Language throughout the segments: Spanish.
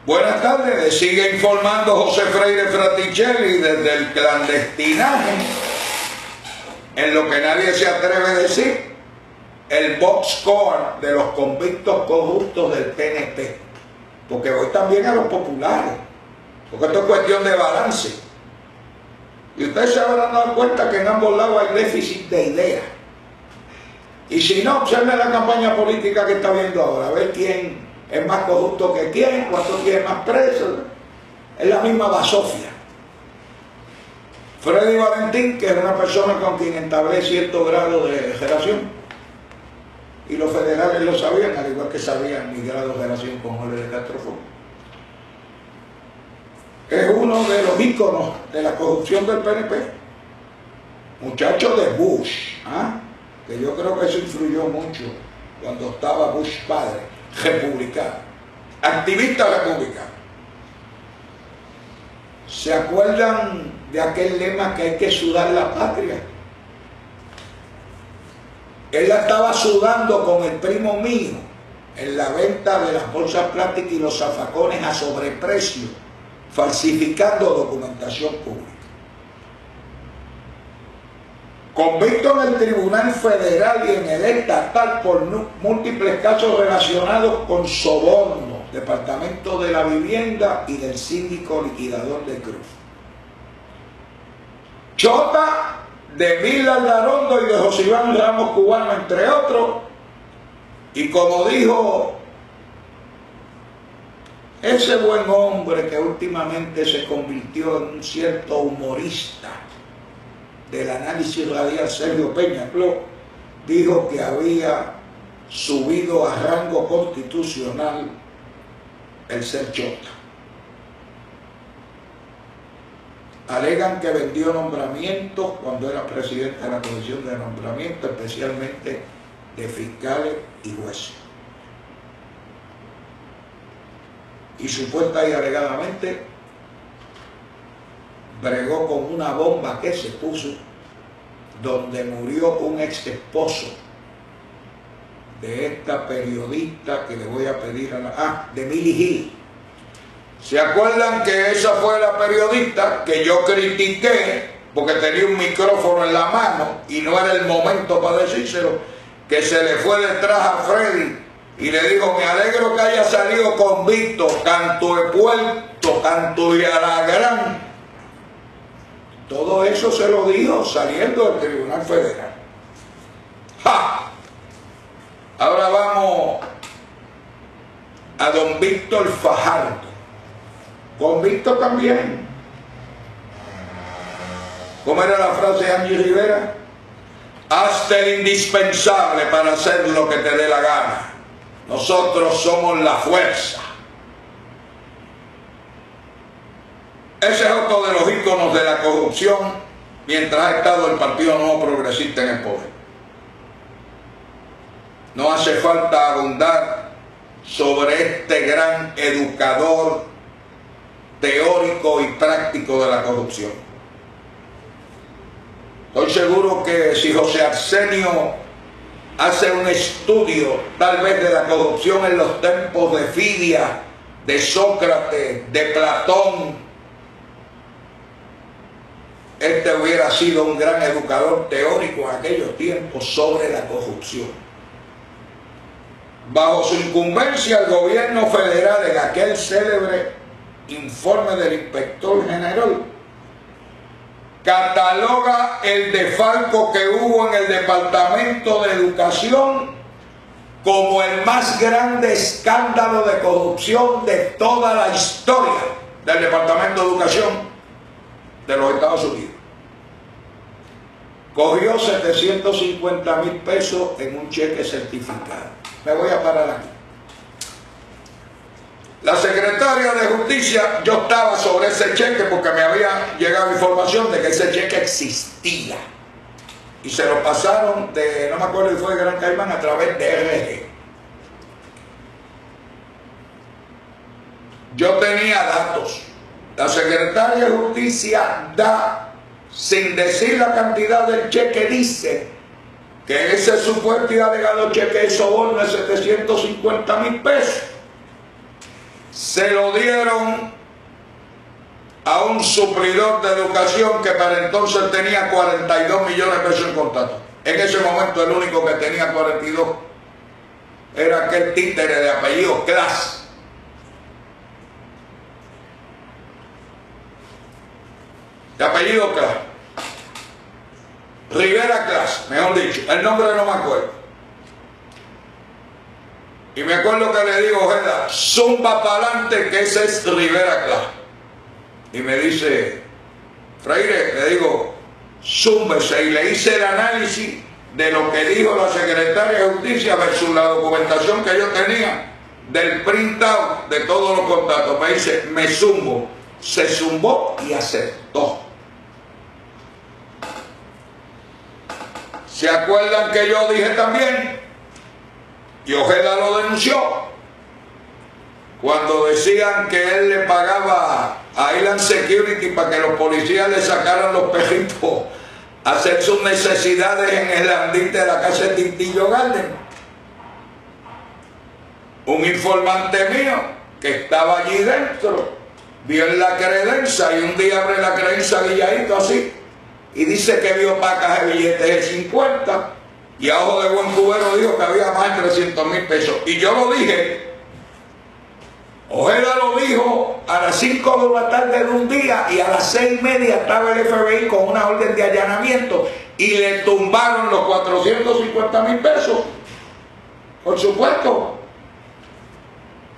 Buenas tardes, sigue informando José Freire Fraticelli desde el clandestinaje, en lo que nadie se atreve a decir, el box score de los convictos corruptos del PNP, porque voy también a los populares, porque esto es cuestión de balance. Y ustedes se habrán dado cuenta que en ambos lados hay déficit de ideas. Y si no, observen la campaña política que está viendo ahora, a ver quién es más corrupto que quién, cuántos tiene más presos. Es la misma basofia. Freddy Valentín, que es una persona con quien entablé cierto grado de relación, y los federales lo sabían, al igual que sabían mi grado de relación con Jorge de Castro Fon. Es uno de los íconos de la corrupción del PNP. Muchacho de Bush, que yo creo que eso influyó mucho cuando estaba Bush padre, republicano, activista republicano. ¿Se acuerdan de aquel lema que hay que sudar la patria? Él la estaba sudando con el primo mío en la venta de las bolsas plásticas y los zafacones a sobreprecio, falsificando documentación pública. Convicto en el Tribunal Federal y en el estatal por múltiples casos relacionados con soborno, Departamento de la Vivienda y del síndico liquidador de Cruz. Chota de Mila Garondo y de José Iván Ramos Cubano, entre otros. Y como dijo ese buen hombre que últimamente se convirtió en un cierto humorista del análisis radial, Sergio Peña Cló, dijo que había subido a rango constitucional el ser chota. Alegan que vendió nombramientos cuando era presidente de la Comisión de Nombramiento, especialmente de fiscales y jueces. Y supuesta y alegadamente bregó con una bomba que se puso donde murió un ex esposo de esta periodista que le voy a pedir a la... de Millie Hill. ¿Se acuerdan que esa fue la periodista que yo critiqué porque tenía un micrófono en la mano y no era el momento para decírselo, que se le fue detrás a Freddy y le dijo: me alegro que haya salido convicto, canto de puerto, canto y a la gran? Todo eso se lo dijo saliendo del Tribunal Federal. ¡Ja! Ahora vamos a don Víctor Fajardo, convicto también. ¿Cómo era la frase de Angie Rivera? Hazte el indispensable para hacer lo que te dé la gana. Nosotros somos la fuerza. Ese es otro de los íconos de la corrupción mientras ha estado el Partido Nuevo Progresista en el poder. No hace falta abundar sobre este gran educador teórico y práctico de la corrupción. Estoy seguro que si José Arsenio hace un estudio tal vez de la corrupción en los tiempos de Fidia, de Sócrates, de Platón, este hubiera sido un gran educador teórico en aquellos tiempos sobre la corrupción. Bajo su incumbencia, el gobierno federal, en aquel célebre informe del inspector general, cataloga el desfalco que hubo en el Departamento de Educación como el más grande escándalo de corrupción de toda la historia del Departamento de Educación de los Estados Unidos. Cogió 750,000 pesos en un cheque certificado. Me voy a parar aquí. La secretaria de Justicia, yo estaba sobre ese cheque porque me había llegado información de que ese cheque existía. Y se lo pasaron de, no me acuerdo si fue de Gran Caimán, a través de RG. Yo tenía datos. La secretaria de Justicia da, sin decir la cantidad del cheque, dice que ese supuesto y alegado cheque de soborno es 750,000 pesos. se lo dieron a un suplidor de educación que para entonces tenía 42 millones de pesos en contacto. En ese momento el único que tenía 42 era aquel títere de apellido Clas. De apellido Clas. Rivera Clas, mejor dicho. El nombre no me acuerdo. Y me acuerdo que le digo, Ojeda, zumba para adelante que ese es Rivera Clas. Y me dice, Freire, le digo, zúmbese. Y le hice el análisis de lo que dijo la secretaria de Justicia versus la documentación que yo tenía del printout de todos los contactos. Me dice, me zumbo. Se zumbó y aceptó. ¿Se acuerdan que yo dije también? Y Ojeda lo denunció. Cuando decían que él le pagaba a Island Security para que los policías le sacaran los perritos a hacer sus necesidades en el andite de la casa de Tintillo Garden. Un informante mío que estaba allí dentro vio en la credencia y un día abre la credencia guilladito así y dice que vio pacas de billetes de 50 y a ojo de buen cubero dijo que había más de 300.000 pesos. Y yo lo dije. Ojeda lo dijo a las 5 de la tarde de un día y a las 6:30 estaba el FBI con una orden de allanamiento y le tumbaron los 450.000 pesos. Por supuesto,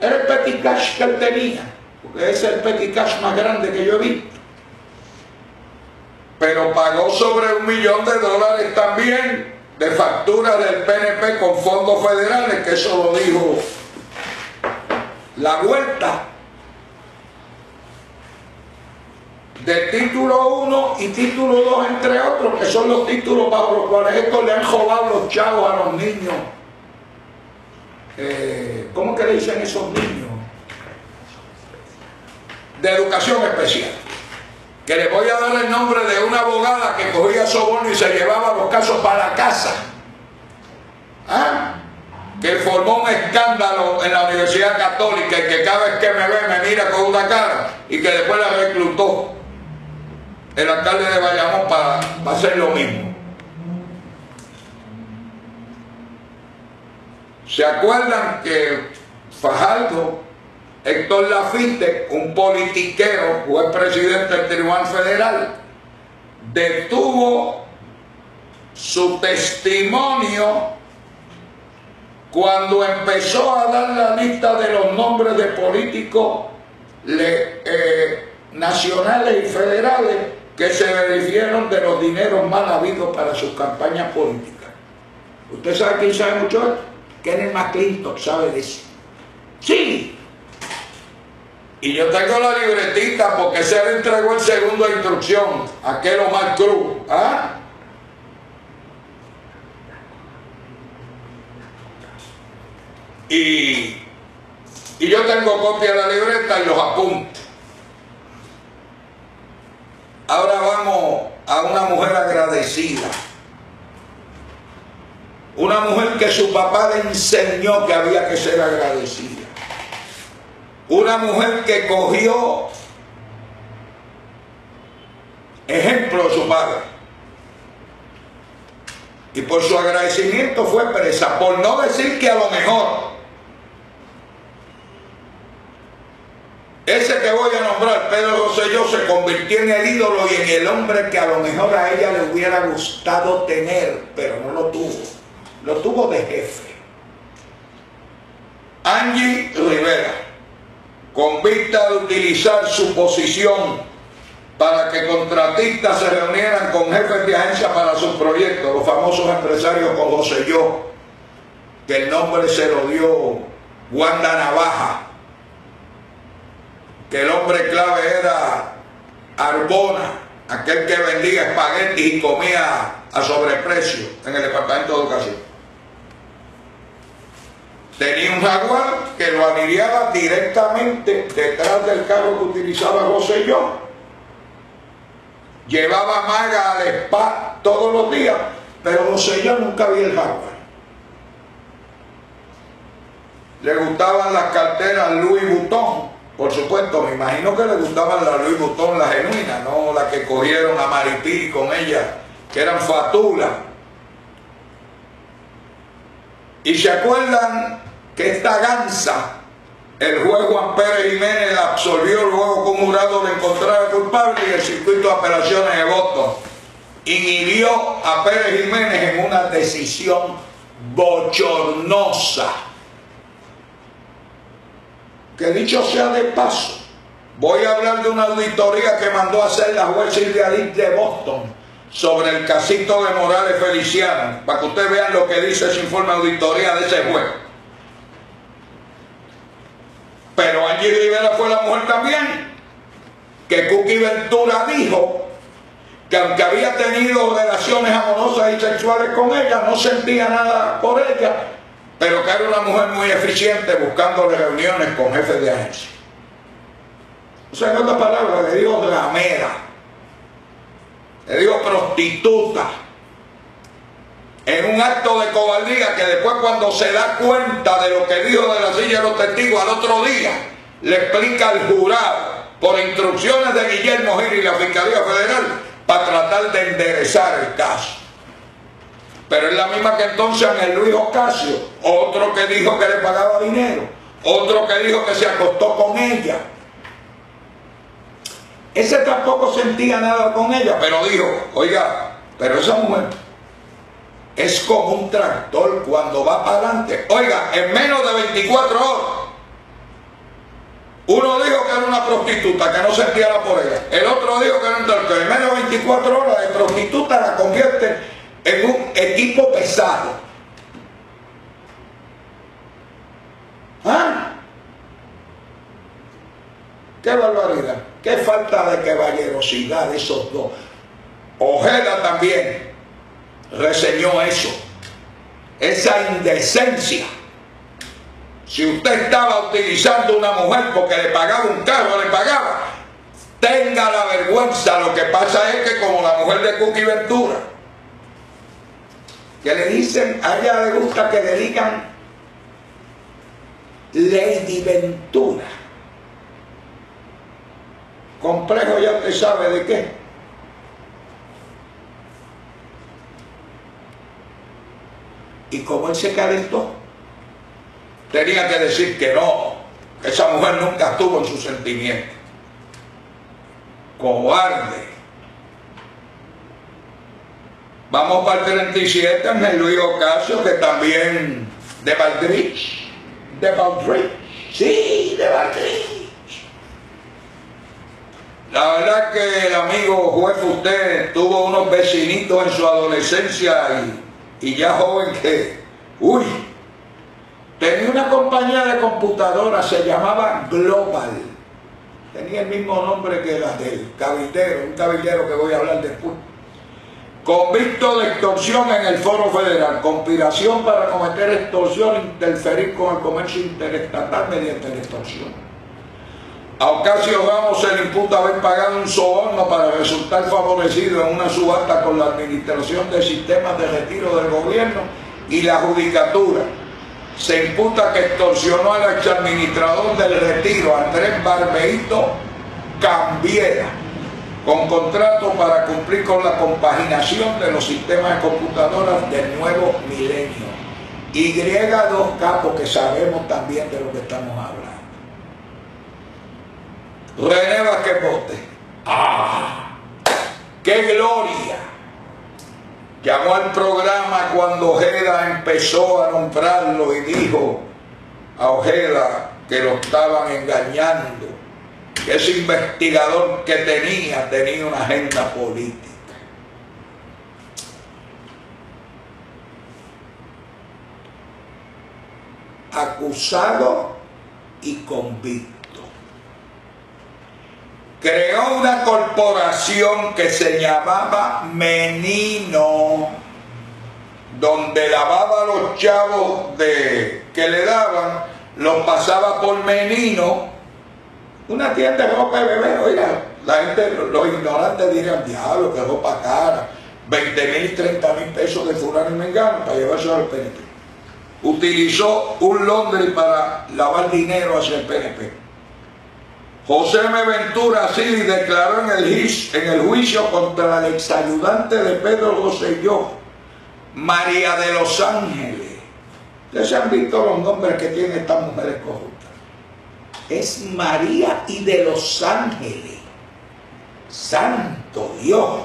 era el petty cash que él tenía, porque ese es el petty cash más grande que yo he visto. Pero pagó sobre $1 millón también de facturas del PNP con fondos federales, que eso lo dijo La Vuelta, de título 1 y título 2 entre otros, que son los títulos bajo los cuales estos le han robado los chavos a los niños. ¿Cómo que le dicen esos niños? De educación especial. Que les voy a dar el nombre de una abogada que cogía soborno y se llevaba los casos para la casa. ¿Ah? Que formó un escándalo en la Universidad Católica y que cada vez que me ve me mira con una cara y que después la reclutó el alcalde de Bayamón para hacer lo mismo. ¿Se acuerdan que Fajardo, Héctor Lafite, un politiquero, juez presidente del Tribunal Federal, detuvo su testimonio cuando empezó a dar la lista de los nombres de políticos nacionales y federales que se beneficiaron de los dineros mal habidos para sus campañas políticas? ¿Usted sabe quién sabe mucho de esto? Kenneth McClintock sabe de eso. ¡Sí! Y yo tengo la libretita porque se le entregó el segundo de instrucción a aquel Omar Cruz. ¿Ah? Y yo tengo copia de la libreta y los apuntes. Ahora vamos a una mujer agradecida. Una mujer que su papá le enseñó que había que ser agradecida. Una mujer que cogió ejemplo de su padre. Y por su agradecimiento fue presa. Por no decir que a lo mejor ese que voy a nombrar, Pedro Rosselló, se convirtió en el ídolo y en el hombre que a lo mejor a ella le hubiera gustado tener, pero no lo tuvo. Lo tuvo de jefe. Angie Rivera, convicta de utilizar su posición para que contratistas se reunieran con jefes de agencia para sus proyectos, los famosos empresarios con Rosselló, que el nombre se lo dio Wanda Navaja, que el hombre clave era Arbona, aquel que vendía espaguetis y comía a sobreprecio en el Departamento de Educación. Tenía un Jaguar que lo alineaba directamente detrás del carro que utilizaba Rosselló. Llevaba Maga al spa todos los días, pero Rosselló nunca vio el Jaguar. le gustaban las carteras Louis Vuitton, por supuesto, me imagino que le gustaban las Louis Vuitton, las genuinas, no las que cogieron a Maripili con ella, que eran fatulas. Y se acuerdan que esta gansa, el juez Juan Pérez Jiménez la absolvió luego con un jurado le encontrara culpable y el circuito de apelaciones de Boston inhibió a Pérez Jiménez en una decisión bochornosa. Que dicho sea de paso, voy a hablar de una auditoría que mandó a hacer la juez Silvia Dick de Boston sobre el casito de Morales Feliciano, para que ustedes vean lo que dice ese informe de auditoría de ese juez. Pero Angie Rivera fue la mujer también, que Cookie Ventura dijo que aunque había tenido relaciones amorosas y sexuales con ella, no sentía nada por ella, pero que era una mujer muy eficiente buscando reuniones con jefes de agencia. O sea, en otras palabras, le dijo ramera, le dijo prostituta, en un acto de cobardía que después, cuando se da cuenta de lo que dijo de la silla de los testigos al otro día, le explica al jurado por instrucciones de Guillermo Gil y la Fiscalía Federal para tratar de enderezar el caso. Pero es la misma que entonces Ángel Luis Ocasio, otro que dijo que le pagaba dinero, otro que dijo que se acostó con ella. Ese tampoco sentía nada con ella, pero dijo, oiga, pero esa mujer es como un tractor cuando va para adelante. Oiga, en menos de 24 horas, uno dijo que era una prostituta, que no sentía nada por ella. El otro dijo que era un tractor. En menos de 24 horas, de prostituta la convierte en un equipo pesado. ¿Ah? ¡Qué barbaridad! ¡Qué falta de caballerosidad de esos dos! Ojeda también reseñó eso, esa indecencia. Si usted estaba utilizando una mujer porque le pagaba un carro, le pagaba, tenga la vergüenza. Lo que pasa es que como la mujer de Cookie Ventura, que le dicen, a ella le gusta que le digan Lady Ventura. Complejo, ya usted sabe de qué. Y como él se calentó, tenía que decir que no, que esa mujer nunca estuvo en sus sentimientos. Cobarde. Vamos para el 37, Ángel Luis Ocasio, que también de Valdrich. De Valdrich. Sí, de Valdrich. La verdad que el amigo juez usted tuvo unos vecinitos en su adolescencia y ya joven que, uy, tenía una compañía de computadoras, se llamaba Global, tenía el mismo nombre que la del cabildero, un cabildero que voy a hablar después. Convicto de extorsión en el Foro Federal, conspiración para cometer extorsión e interferir con el comercio interestatal mediante la extorsión. A Ocasio Ramos se le imputa haber pagado un soborno para resultar favorecido en una subasta con la Administración de Sistemas de Retiro del Gobierno y la Judicatura. Se imputa que extorsionó al exadministrador del Retiro, Andrés Barbeito Cambiera, con contrato para cumplir con la compaginación de los sistemas de computadoras del nuevo milenio. Y2K, porque sabemos también de lo que estamos hablando. René Vázquez Bote. ¡Ah! ¡Qué gloria! Llamó al programa cuando Ojeda empezó a nombrarlo y dijo a Ojeda que lo estaban engañando, que ese investigador que tenía una agenda política. Acusado y convicto. Creó una corporación que se llamaba Menino, donde lavaba los chavos que le daban, los pasaba por Menino, una tienda de ropa de bebé. Oiga, la gente, los ignorantes dirían, diablo, que ropa cara, 20.000, 30.000 pesos de fulano y mengano para llevarse a los PNP. utilizó un Londres para lavar dinero hacia el PNP. José M. Ventura Sili declaró en el juicio contra el exayudante de Pedro Rosselló, María de los Ángeles. Ustedes han visto los nombres que tienen estas mujeres corruptas. Es María y de los Ángeles. Santo Dios.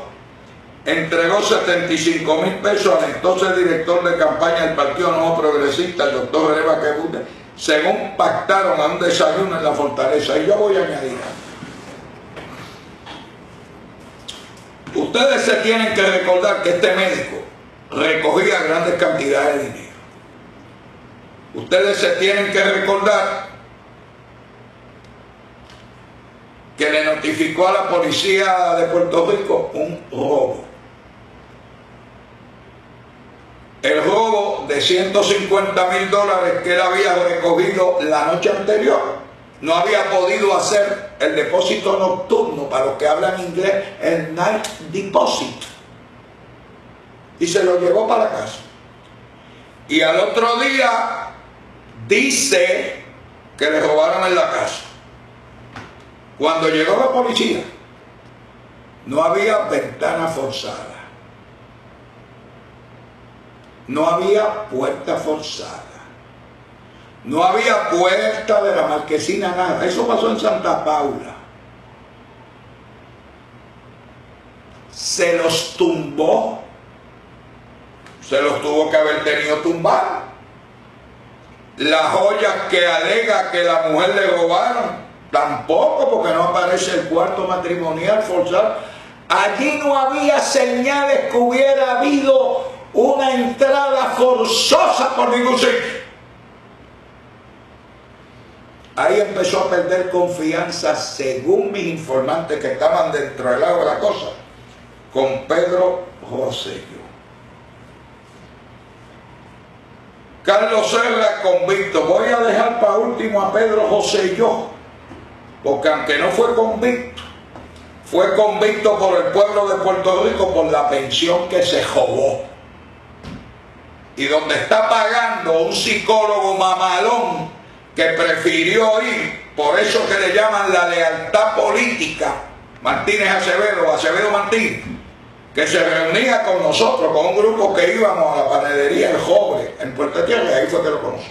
Entregó 75,000 pesos al entonces director de campaña del Partido Nuevo Progresista, el doctor René Baquebunde, según pactaron a un desayuno en la Fortaleza. Y yo voy a añadir algo. Ustedes se tienen que recordar que este médico recogía grandes cantidades de dinero. Ustedes se tienen que recordar que le notificó a la policía de Puerto Rico un robo. El robo de $150,000 que él había recogido la noche anterior. No había podido hacer el depósito nocturno, para los que hablan inglés, el night deposit. Y se lo llevó para la casa. Y al otro día dice que le robaron en la casa. Cuando llegó la policía, no había ventana forzada. No había puerta forzada. No había puerta de la marquesina, nada. Eso pasó en Santa Paula. Se los tumbó. Se los tuvo que haber tenido tumbados. Las joyas que alega que la mujer le robaron, tampoco, porque no aparece el cuarto matrimonial forzado. Allí no había señales que hubiera habido una entrada forzosa por ningún sitio. Ahí empezó a perder confianza, según mis informantes que estaban dentro del lado de la cosa, con Pedro Rosselló. Carlos Serra convicto. Voy a dejar para último a Pedro Rosselló, porque aunque no fue convicto por el pueblo de Puerto Rico por la pensión que se robó. Y donde está pagando un psicólogo mamalón que prefirió ir, por eso que le llaman la lealtad política, Martínez Acevedo Martínez, que se reunía con nosotros, con un grupo que íbamos a la panadería El Joven en Puerto Tierra, y ahí fue que lo conocí.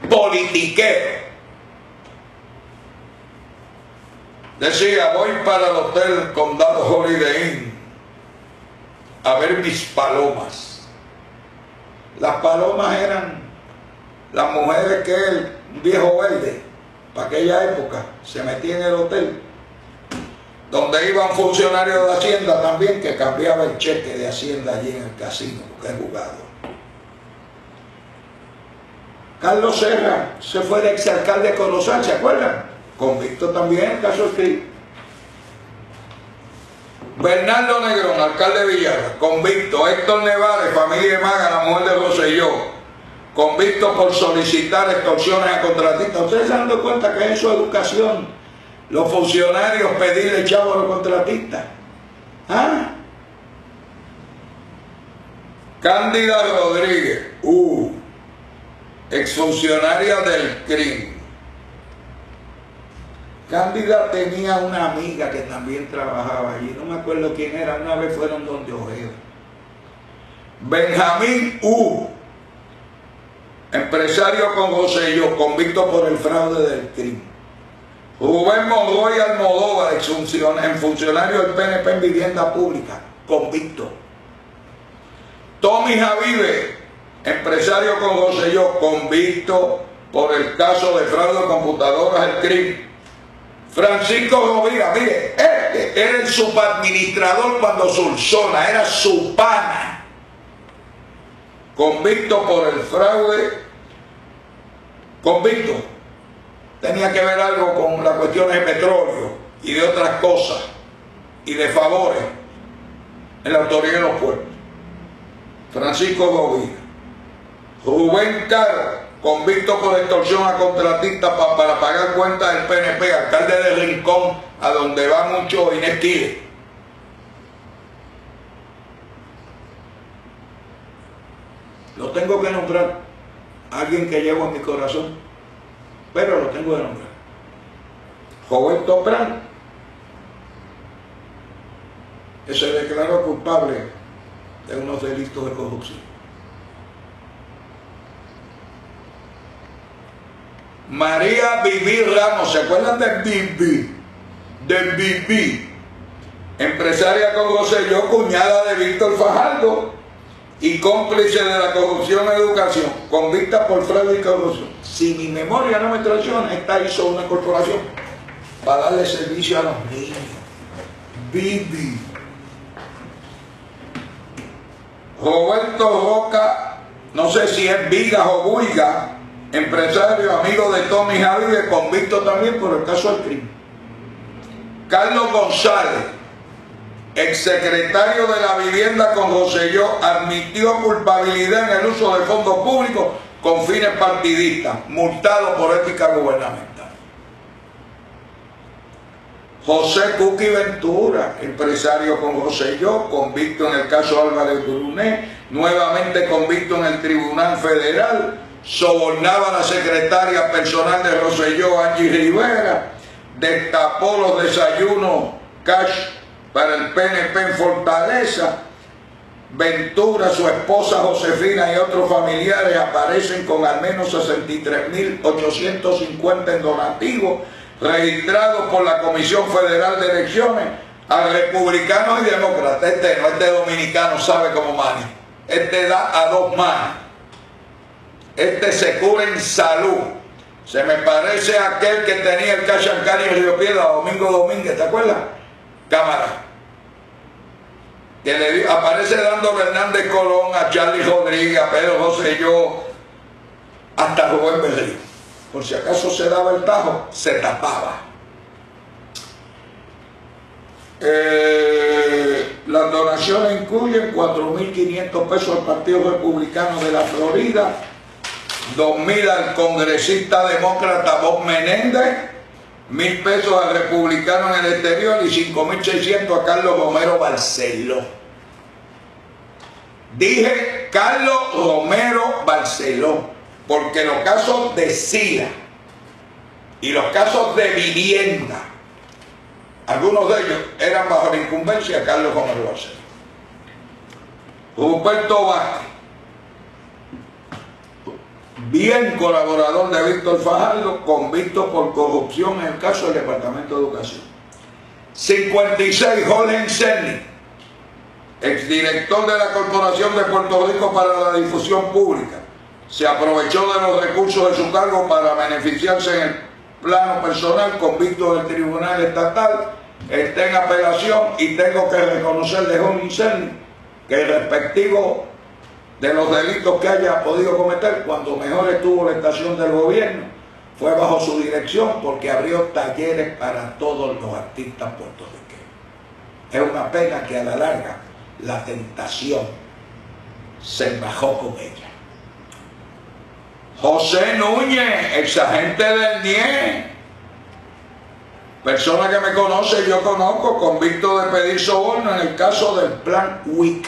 Politiquero. Decía, voy para el Hotel Condado Holiday Inn a ver mis palomas. Las palomas eran las mujeres que el viejo verde, para aquella época, se metía en el hotel, donde iban funcionarios de Hacienda también, que cambiaba el cheque de Hacienda allí en el casino, porque es jugador. Carlos Serra se fue de exalcalde de Corozal, ¿se acuerdan? Convicto también en el caso del crimen. Bernardo Negrón, alcalde de Villalba, convicto. Héctor Nevares, familia de Maga, la mujer de Rosselló, convicto por solicitar extorsiones a contratistas. ¿Ustedes se han dado cuenta que es su educación? Los funcionarios pedirle chavo a los contratistas. ¿Ah? Cándida Rodríguez, exfuncionaria del crimen. Cándida tenía una amiga que también trabajaba allí, no me acuerdo quién era, una vez fueron donde Ojeo. Benjamín empresario con Rosselló, convicto por el fraude del crimen. Rubén Monroy Almodóvar, funcionario del PNP en vivienda pública, convicto. Tommy Javive, empresario con Rosselló, convicto por el caso de fraude de computadoras del crimen. Francisco Rovira, mire, era el subadministrador cuando Sulzona, era su pana, convicto por el fraude, convicto. Tenía que ver algo con las cuestiones de petróleo y de otras cosas, y de favores en la autoridad de los puertos. Francisco Rovira. Rubén Caro, convicto por extorsión a contratistas para pagar cuentas del PNP, alcalde de Rincón, a donde va mucho Inés Quiles. Lo tengo que nombrar, alguien que llevo en mi corazón, pero lo tengo que nombrar. Roberto Prat, que se declaró culpable de unos delitos de corrupción. María Viví Ramos, ¿se acuerdan de Viví? De Viví, empresaria con Rosselló, cuñada de Víctor Fajardo y cómplice de la corrupción en educación, convicta por fraude y corrupción. Si mi memoria no me traiciona, esta hizo una corporación para darle servicio a los niños. Viví. Roberto Roca, no sé si es Vigas o Buiga, empresario, amigo de Tommy Javier, convicto también por el caso del crimen. Carlos González, exsecretario de la Vivienda con Rosselló, admitió culpabilidad en el uso de fondos públicos con fines partidistas, multado por ética gubernamental. José Cuqui Ventura, empresario con Rosselló, convicto en el caso Álvarez Brunet, nuevamente convicto en el Tribunal Federal, sobornaba a la secretaria personal de Rosselló, Angie Rivera, destapó los desayunos cash para el PNP en Fortaleza. Ventura, su esposa Josefina y otros familiares aparecen con al menos 63.850 en donativos registrados por la Comisión Federal de Elecciones a republicanos y demócratas. Este dominicano sabe cómo maneja. Este da a dos manos. Este se cura en salud. Se me parece a aquel que tenía el Cachancari en Río Piedra, Domingo Domínguez, ¿te acuerdas? Cámara. Que le aparece dándole a Hernández Colón, a Charlie Rodríguez, a Pedro Rosselló, hasta Rubén Berrío. Por si acaso se daba el tajo, se tapaba. Las donaciones incluyen 4.500 pesos al Partido Republicano de la Florida, 2.000 al congresista demócrata Bob Menéndez, 1.000 pesos al republicano en el exterior y 5.600 a Carlos Romero Barceló. Dije Carlos Romero Barceló, porque los casos de SILA y los casos de vivienda, algunos de ellos eran bajo la incumbencia de Carlos Romero Barceló. Ruperto Vázquez, bien colaborador de Víctor Fajardo, convicto por corrupción en el caso del Departamento de Educación. 56, Jorge Encerni, exdirector de la Corporación de Puerto Rico para la Difusión Pública, se aprovechó de los recursos de su cargo para beneficiarse en el plano personal, convicto del Tribunal Estatal, está en apelación y tengo que reconocer de Jorge Encerni que el respectivo de los delitos que haya podido cometer, cuando mejor estuvo la estación del gobierno, fue bajo su dirección, porque abrió talleres para todos los artistas puertorriqueños. Es una pena que a la larga la tentación se embajó con ella. José Núñez, exagente del NIE, persona que me conoce, yo conozco, convicto de pedir soborno en el caso del plan WIC.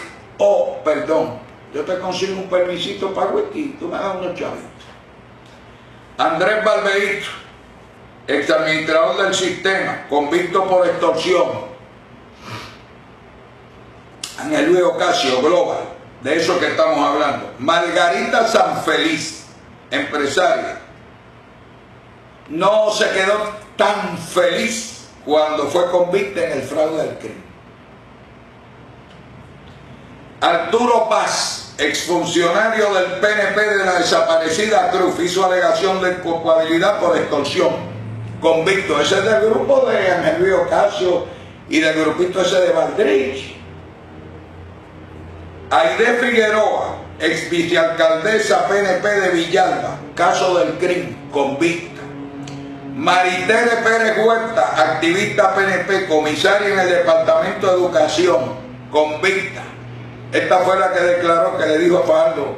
Yo te consigo un permisito para whisky, tú me das unos chavitos. Andrés Barbeito, exadministrador del sistema, convicto por extorsión. Ángel Luis Ocasio, Global, de eso que estamos hablando. Margarita Sanfeliz, empresaria, no se quedó tan feliz cuando fue convicta en el fraude del crimen. Arturo Paz, exfuncionario del PNP de la desaparecida Cruz, hizo alegación de culpabilidad por extorsión, convicto. Ese es del grupo de Ángel Luis Ocasio y del grupito ese de Valdrich. Aide Figueroa, ex vicealcaldesa PNP de Villalba, caso del crimen, convicta. Maritere Pérez Huerta, activista PNP, comisaria en el Departamento de Educación, convicta. Esta fue la que declaró, que le dijo a Fajardo: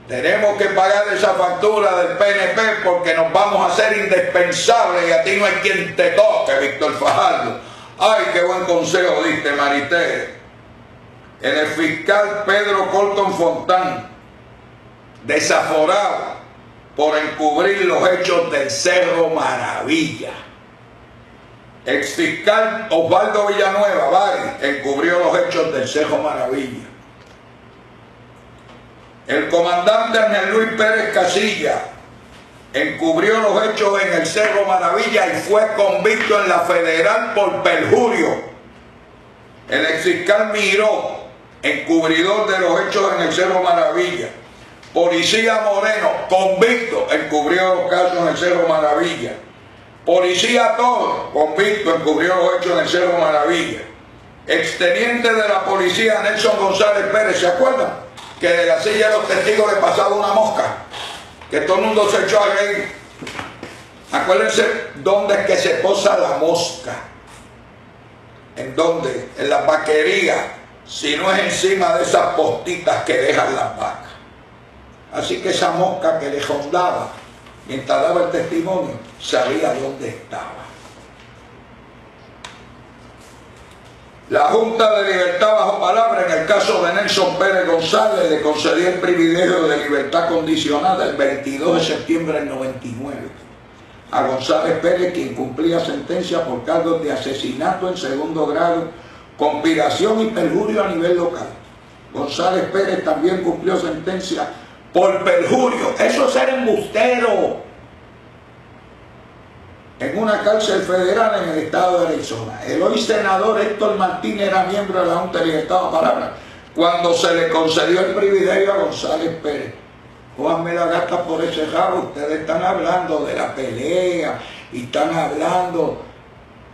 tenemos que pagar esa factura del PNP porque nos vamos a hacer indispensables y a ti no hay quien te toque, Víctor Fajardo. Ay, qué buen consejo diste, Maritere. En el fiscal Pedro Colton Fontán, desaforado por encubrir los hechos del Cerro Maravilla. Exfiscal Osvaldo Villanueva, Bari, encubrió los hechos del Cerro Maravilla. El comandante Ángel Luis Pérez Casilla encubrió los hechos en el Cerro Maravilla y fue convicto en la federal por perjurio. El exfiscal Miró, encubridor de los hechos en el Cerro Maravilla. Policía Moreno, convicto, encubrió los casos en el Cerro Maravilla. Policía Toro, convicto, encubrió los hechos en el Cerro Maravilla. Exteniente de la policía Nelson González Pérez, ¿se acuerdan? Que de la silla de los testigos le pasaba una mosca, que todo el mundo se echó a reír. Acuérdense dónde es que se posa la mosca. ¿En dónde? En la vaquería, si no es encima de esas postitas que dejan las vacas. Así que esa mosca que le rondaba mientras daba el testimonio, sabía dónde estaba. La Junta de Libertad bajo palabra, en el caso de Nelson Pérez González, le concedió el privilegio de libertad condicionada el 22 de septiembre del 99 a González Pérez, quien cumplía sentencia por cargos de asesinato en segundo grado, conspiración y perjurio a nivel local. González Pérez también cumplió sentencia por perjurio, eso es ser embustero, en una cárcel federal en el estado de Arizona. El hoy senador Héctor Martínez era miembro de la Junta de Libertad de Palabra cuando se le concedió el privilegio a González Pérez. Juan me la gasta por ese rabo. Ustedes están hablando de la pelea y están hablando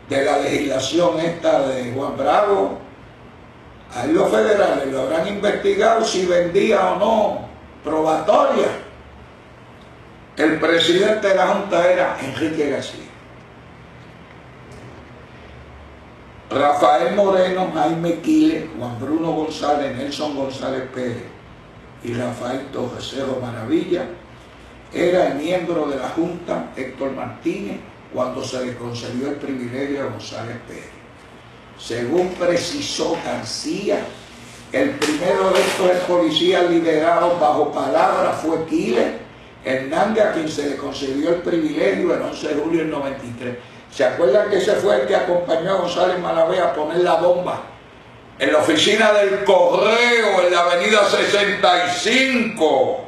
de la legislación esta de Juan Bravo. Ahí los federales lo habrán investigado si vendía o no probatoria. El presidente de la Junta era Enrique García. Rafael Moreno, Jaime Quiles, Juan Bruno González, Nelson González Pérez y Rafael Torres Cerro Maravilla era el miembro de la Junta Héctor Martínez cuando se le concedió el privilegio a González Pérez. Según precisó García, el primero de estos policías liderados bajo palabra fue Quiles Hernández, a quien se le concedió el privilegio el 11 de julio del 93. ¿Se acuerdan que ese fue el que acompañó a González Malavé a poner la bomba en la oficina del correo en la avenida 65?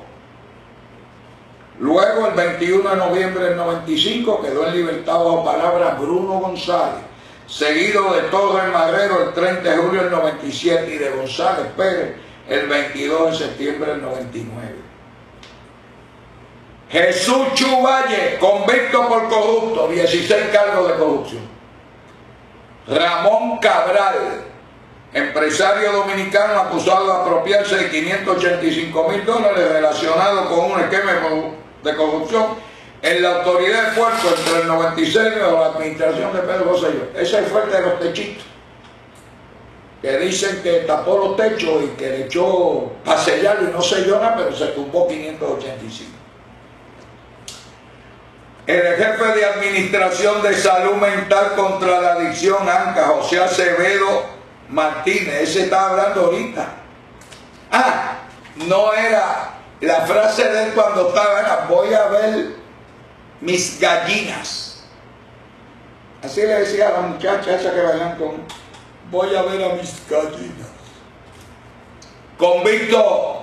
Luego, el 21 de noviembre del 95, quedó en libertad bajo palabra Bruno González, seguido de Torres Marrero el 30 de julio del 97 y de González Pérez el 22 de septiembre del 99. Jesús Chuvalle, convicto por corrupto, 16 cargos de corrupción. Ramón Cabral, empresario dominicano acusado de apropiarse de $585.000 relacionado con un esquema de corrupción en la autoridad de puerto entre el 96 y la administración de Pedro Rosselló. Ese es el fuerte de los techitos, que dicen que tapó los techos y que le echó a sellarlo y no selló nada, pero se tumbó 585. El jefe de Administración de Salud Mental contra la Adicción, ANCA, José Acevedo Martínez, ese estaba hablando ahorita. No era, la frase de él cuando estaba era: voy a ver mis gallinas. Así le decía a la muchacha esa que bailan con: voy a ver a mis gallinas. Convicto.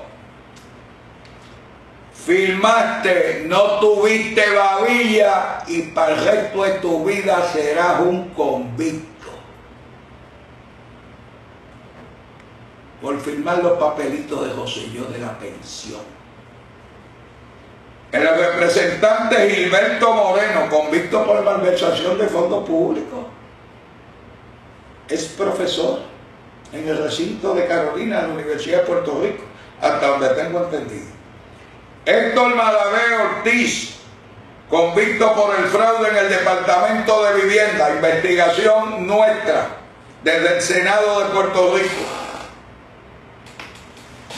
Filmaste, no tuviste babilla y para el resto de tu vida serás un convicto por firmar los papelitos de Rosselló de la pensión. El representante Gilberto Moreno, convicto por malversación de fondos públicos, es profesor en el recinto de Carolina de la Universidad de Puerto Rico, hasta donde tengo entendido. Héctor Malavé Ortiz, convicto por el fraude en el Departamento de Vivienda, investigación nuestra desde el Senado de Puerto Rico.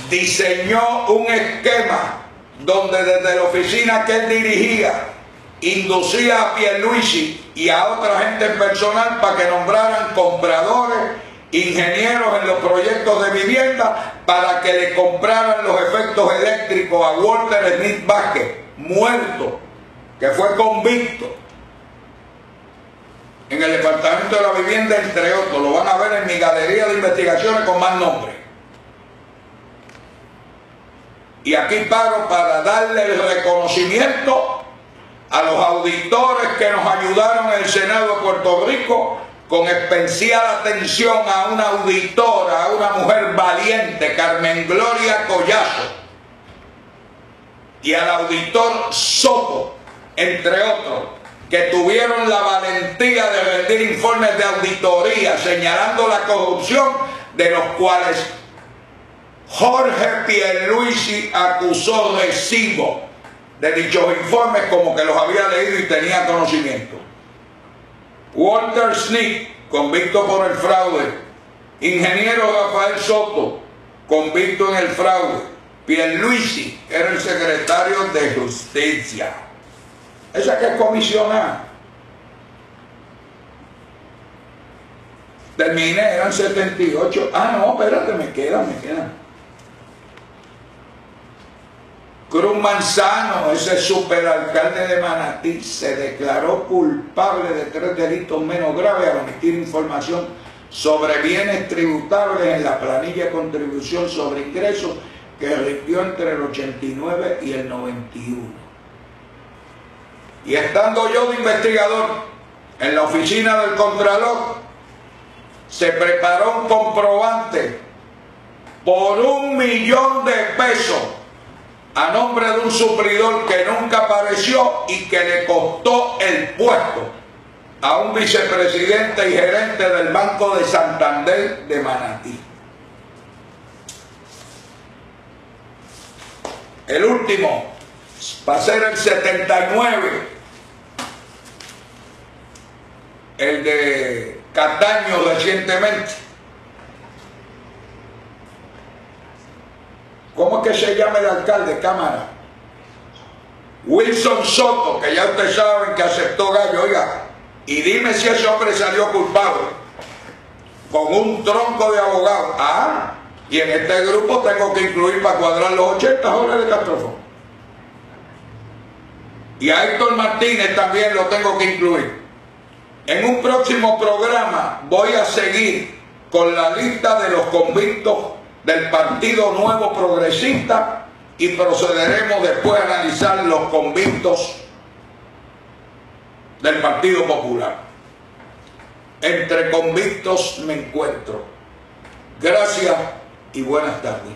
Diseñó un esquema donde desde la oficina que él dirigía inducía a Pierluisi y a otra gente personal para que nombraran compradores ingenieros en los proyectos de vivienda para que le compraran los efectos eléctricos a Walter Smith Vázquez, muerto, que fue convicto en el Departamento de la Vivienda, entre otros. Lo van a ver en mi galería de investigaciones con más nombres. Y aquí paro para darle el reconocimiento a los auditores que nos ayudaron en el Senado de Puerto Rico, con especial atención a una auditora, a una mujer valiente, Carmen Gloria Collazo, y al auditor Soto, entre otros, que tuvieron la valentía de rendir informes de auditoría señalando la corrupción, de los cuales Jorge Pierluisi acusó recibo de dichos informes como que los había leído y tenía conocimiento. Walter Smith, convicto por el fraude. Ingeniero Rafael Soto, convicto en el fraude. Pierluisi era el secretario de Justicia. Esa que es comisionada. Terminé, eran 78. Ah, no, espérate, me quedan. Cruz Manzano, ese superalcalde de Manatí, se declaró culpable de 3 delitos menos graves al omitir información sobre bienes tributables en la planilla de contribución sobre ingresos que rindió entre el 89 y el 91. Y estando yo de investigador en la oficina del Contralor, se preparó un comprobante por $1 millón a nombre de un suplidor que nunca apareció y que le costó el puesto a un vicepresidente y gerente del Banco de Santander de Manatí. El último, va a ser el 79, el de Cataño recientemente. ¿Cómo es que se llama el alcalde, cámara? Wilson Soto, que ya ustedes saben que aceptó gallo. Oiga, y dime si ese hombre salió culpable con un tronco de abogados. Ah, y en este grupo tengo que incluir para cuadrar los 80 horas de Castrofón. Y a Héctor Martínez también lo tengo que incluir. En un próximo programa voy a seguir con la lista de los convictos del Partido Nuevo Progresista y procederemos después a analizar los convictos del Partido Popular. Entre convictos me encuentro. Gracias y buenas tardes.